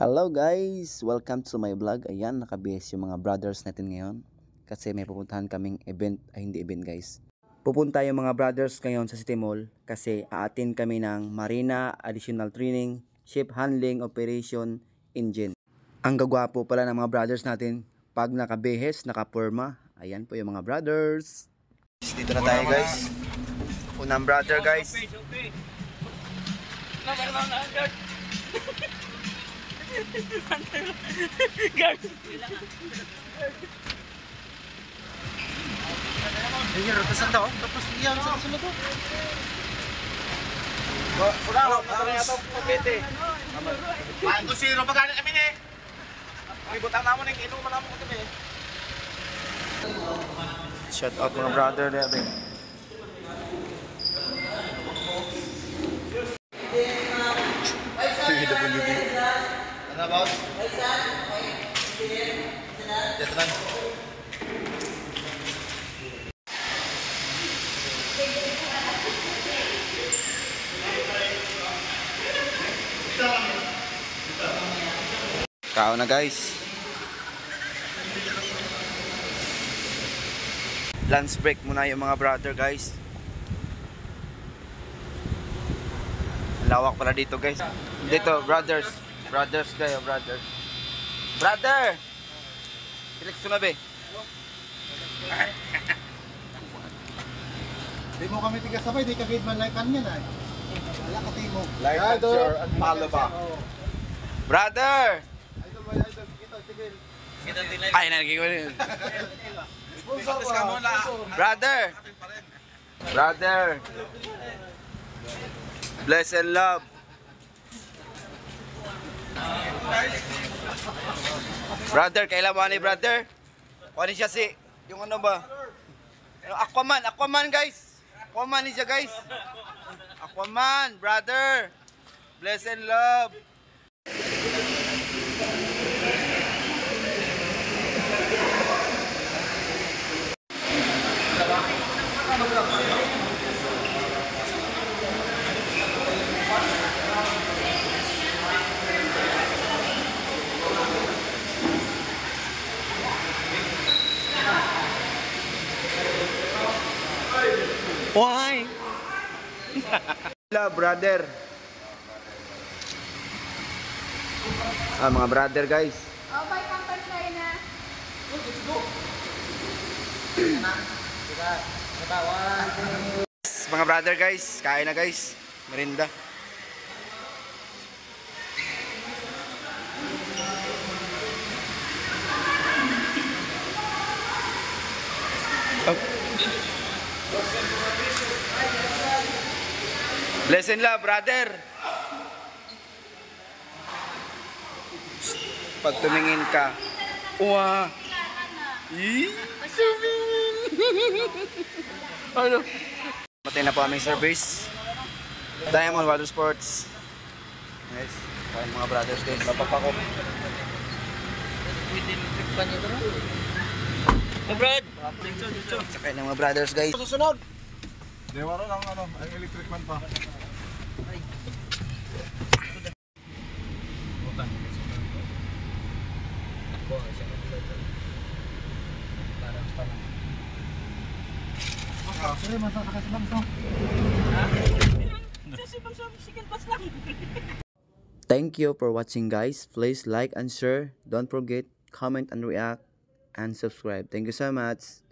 Hello guys! Welcome to my vlog. Ayan, nakabihis yung mga brothers natin ngayon. Kasi may pupuntahan kaming event, hindi event guys. Pupunta yung mga brothers ngayon sa City Mall kasi aatin kami ng Marina Additional Training, Ship Handling Operation Engine. Ang gagwapo pala ng mga brothers natin pag nakabihis, nakapurma. Ayan po yung mga brothers. Dito na tayo guys. Unang brother guys. Ini rotasan daw, tapos iyan sa sunod to. Wala ito pagkete. Ay, kung sino pagkano kami ni? Ibutang namo ning inuman namo kami. Shout out mga brother there. PWD. Ano ba? Jatran. Kao na guys. Lunch break muna yung mga brother guys. Lawak pala dito guys. Dito brothers. Brothers kayo brothers. Brother! Pilik sumabi. Di mo kami tiga sabay, di kami man like kanyan ay. Wala ka timo. Like and share and follow ba? Brother! Idol ba idol kita tigil. Kita tigil. Ay nagiging. Sponsor ka mo la. Brother! Brother! Bless and love. Brother, kailan mo ni brother? Kuha siya si, yung ano ba? Aquaman guys. Aquaman siya guys. Aquaman, brother. Bless and love. Why? Love, brother. Mga brother guys. Oh, may campus tayo na. Mga brother guys, kain na guys. Merinda. Oh. Bless and love, brother. Pag tumingin ka, uwa. Tumingin. Ano? Matay na po aming service. Diamond Water Sports. Yes. Kain mga brothers guys. Napapakop. Brad. Kain ng mga brothers guys. Susunod. Dewaro lang ano, ang electric man pa. Thank you for watching guys. Please like and share. Don't forget, comment and react and subscribe. Thank you so much.